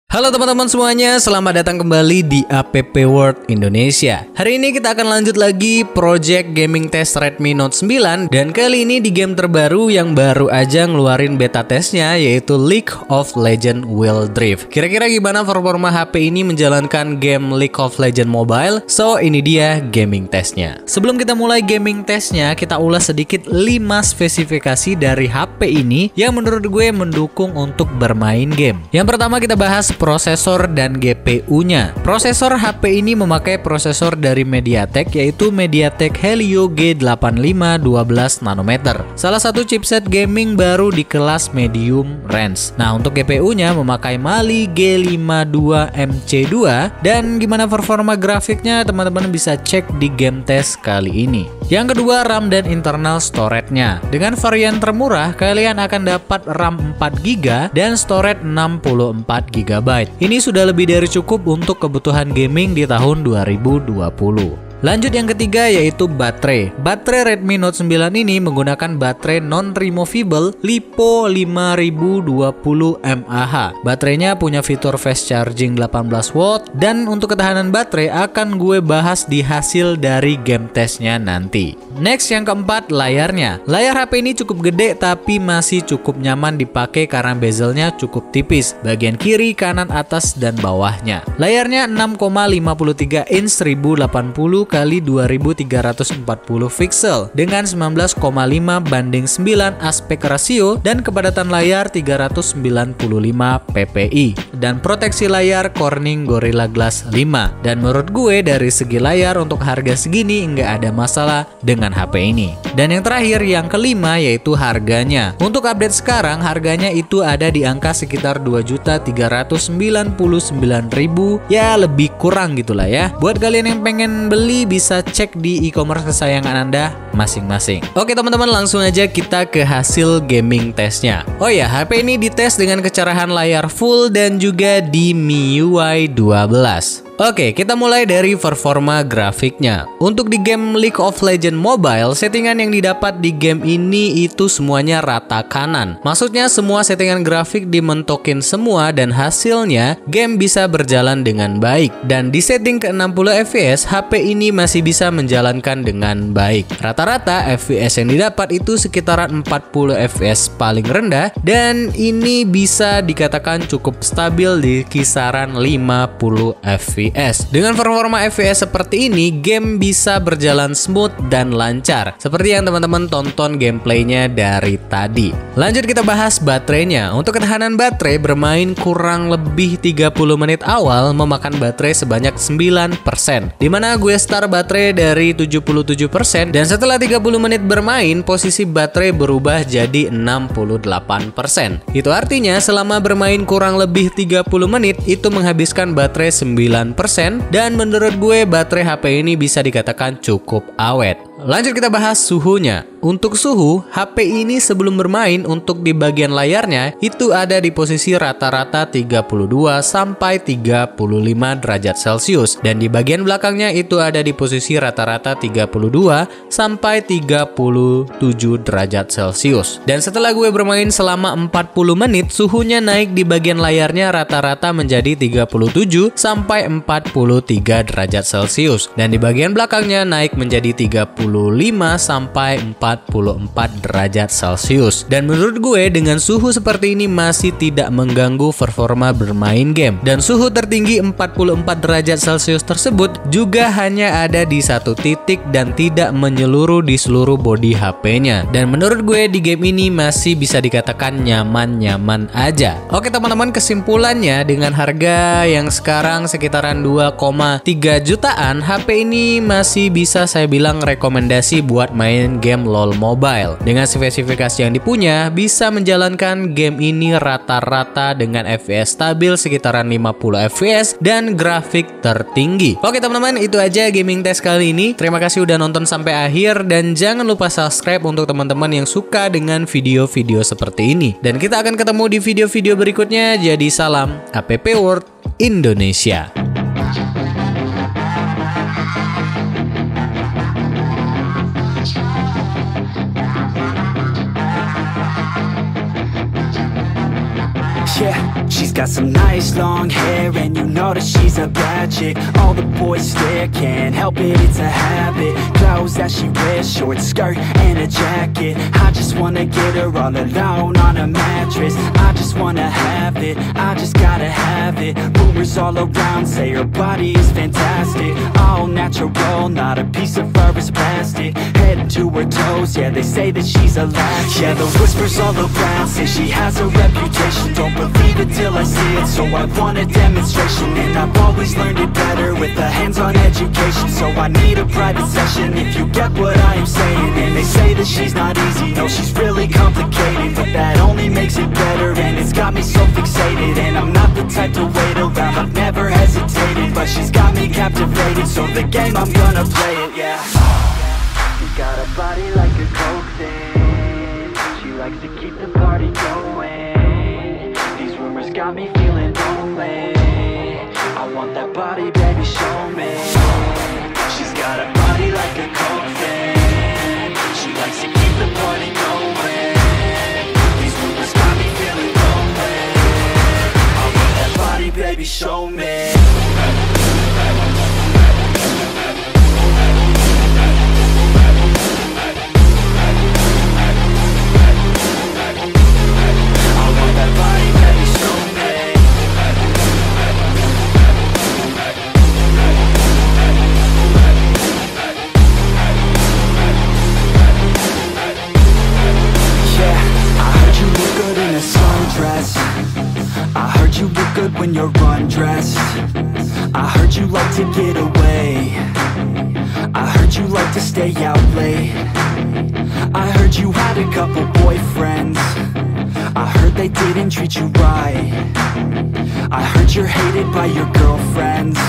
Halo teman-teman semuanya, selamat datang kembali di APP World Indonesia. Hari ini kita akan lanjut lagi project gaming test Redmi Note 9. Dan kali ini di game terbaru yang baru aja ngeluarin beta testnya, yaitu League of Legends Wild Rift. Kira-kira gimana performa HP ini menjalankan game League of Legends Mobile? So ini dia gaming testnya. Sebelum kita mulai gaming testnya, kita ulas sedikit 5 spesifikasi dari HP ini yang menurut gue mendukung untuk bermain game. Yang pertama kita bahas prosesor dan GPU-nya. Prosesor HP ini memakai prosesor dari MediaTek, yaitu MediaTek Helio G85 12 nanometer. Salah satu chipset gaming baru di kelas medium range. Nah, untuk GPU-nya memakai Mali G52MC2, dan gimana performa grafiknya teman-teman bisa cek di game test kali ini. Yang kedua, RAM dan internal storage-nya. Dengan varian termurah, kalian akan dapat RAM 4GB dan storage 64GB. Ini sudah lebih dari cukup untuk kebutuhan gaming di tahun 2020. Lanjut yang ketiga yaitu baterai. Baterai Redmi Note 9 ini menggunakan baterai non-removable LiPo 5020 mAh. Baterainya punya fitur fast charging 18 watt, dan untuk ketahanan baterai akan gue bahas di hasil dari game testnya nanti. Next yang keempat, layarnya. Layar HP ini cukup gede tapi masih cukup nyaman dipakai karena bezelnya cukup tipis, bagian kiri, kanan, atas, dan bawahnya. Layarnya 6,53 inch 1080 x 2340 pixel dengan 19,5 banding 9 aspek rasio dan kepadatan layar 395 ppi dan proteksi layar Corning Gorilla Glass 5. Dan menurut gue dari segi layar untuk harga segini nggak ada masalah dengan HP ini. Dan yang terakhir yang kelima yaitu harganya. Untuk update sekarang harganya itu ada di angka sekitar 2.399.000, ya lebih kurang gitulah ya. Buat kalian yang pengen beli bisa cek di e-commerce kesayangan Anda masing-masing. Oke teman-teman, langsung aja kita ke hasil gaming testnya. Oh ya, HP ini dites dengan kecerahan layar full dan juga di MIUI 12. Oke, kita mulai dari performa grafiknya. Untuk di game League of Legends Mobile, settingan yang didapat di game ini itu semuanya rata kanan. Maksudnya semua settingan grafik dimentokin semua dan hasilnya game bisa berjalan dengan baik. Dan di setting ke 60 fps, HP ini masih bisa menjalankan dengan baik. Rata-rata fps yang didapat itu sekitaran 40 fps paling rendah, dan ini bisa dikatakan cukup stabil di kisaran 50 fps. Dengan performa FPS seperti ini, game bisa berjalan smooth dan lancar, seperti yang teman-teman tonton gameplaynya dari tadi. Lanjut kita bahas baterainya. Untuk ketahanan baterai, bermain kurang lebih 30 menit awal memakan baterai sebanyak 9%, dimana gue start baterai dari 77%, dan setelah 30 menit bermain, posisi baterai berubah jadi 68%. Itu artinya selama bermain kurang lebih 30 menit, itu menghabiskan baterai 9%, dan menurut gue baterai HP ini bisa dikatakan cukup awet. Lanjut kita bahas suhunya. Untuk suhu, HP ini sebelum bermain untuk di bagian layarnya itu ada di posisi rata-rata 32 sampai 35 derajat Celcius, dan di bagian belakangnya itu ada di posisi rata-rata 32 sampai 37 derajat Celcius. Dan setelah gue bermain selama 40 menit, suhunya naik di bagian layarnya rata-rata menjadi 37 sampai 43 derajat Celcius, dan di bagian belakangnya naik menjadi 35 sampai 44 derajat Celcius. Dan menurut gue dengan suhu seperti ini masih tidak mengganggu performa bermain game. Dan suhu tertinggi 44 derajat Celcius tersebut juga hanya ada di satu titik dan tidak menyeluruh di seluruh bodi HP-nya. Dan menurut gue di game ini masih bisa dikatakan nyaman-nyaman aja. Oke teman-teman, kesimpulannya dengan harga yang sekarang sekitaran 2,3 jutaan, HP ini masih bisa saya bilang rekomendasi buat main game LoL Mobile. Dengan spesifikasi yang dipunya, bisa menjalankan game ini rata-rata dengan FPS stabil sekitaran 50 FPS dan grafik tertinggi. Oke teman-teman, itu aja gaming test kali ini. Terima kasih udah nonton sampai akhir, dan jangan lupa subscribe untuk teman-teman yang suka dengan video-video seperti ini. Dan kita akan ketemu di video-video berikutnya. Jadi salam APP World Indonesia. Yeah. She's got some nice long hair, and you know that she's a bad chick. All the boys stare, can't help it, it's a habit. Clothes that she wears, short skirt and a jacket. I just wanna get her all alone on a mattress. I just wanna have it, I just gotta have it. Rumors all around say her body is fantastic. All natural, not a piece of fur is plastic. Head to her toes, yeah, they say that she's a latch. Yeah, the whispers all around say she has a reputation. Don't believe it till I see it, so I want a demonstration. And I've always learned it better with a hands-on education. So I need a private session if you get what I am saying. And they say that she's not easy, no, she's really complicated. But that only makes it better, and it's got me so fixated. And I'm not the type to wait around, I've never hesitated. But she's got me captivated, so the game, I'm gonna play it, yeah. She got a body like a coke thing. She likes to keep the party going. These rumors got me feeling lonely. I want that body, baby, show me. She's got a body like a coke thing. She likes to keep the party going. These rumors got me feeling lonely. I want that body, baby, show me. I heard you look good when you're undressed. I heard you like to get away. I heard you like to stay out late. I heard you had a couple boyfriends. I heard they didn't treat you right. I heard you're hated by your girlfriends,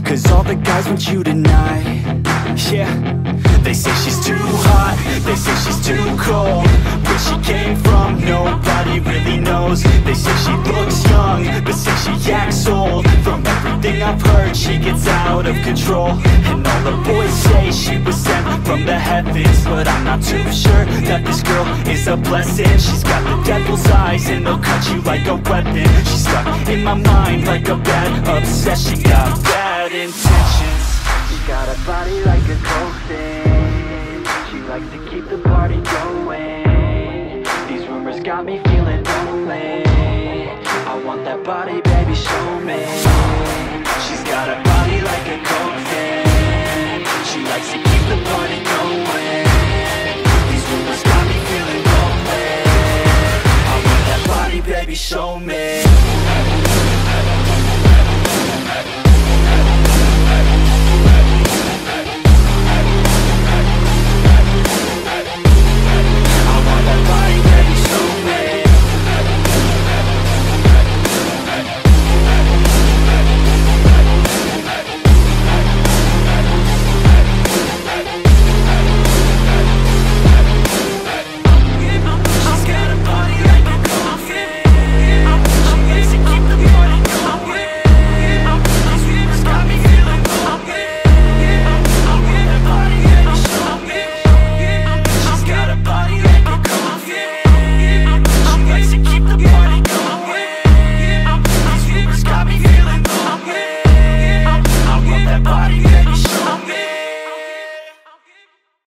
'cause all the guys want you tonight. Yeah, they say she's too hot, they say she's too cold. Where she came from, nobody really knows. They say she looks young, but say she acts old. From everything I've heard, she gets out of control. And all the boys say she was sent from the heavens, but I'm not too sure that this girl is a blessing. She's got the devil's eyes, and they'll cut you like a weapon. She's stuck in my mind like a bad obsession. Got bad intentions. She got a body like a coke thing. She likes to keep the party going. These rumors got me feeling lonely. I want that body, baby, show me.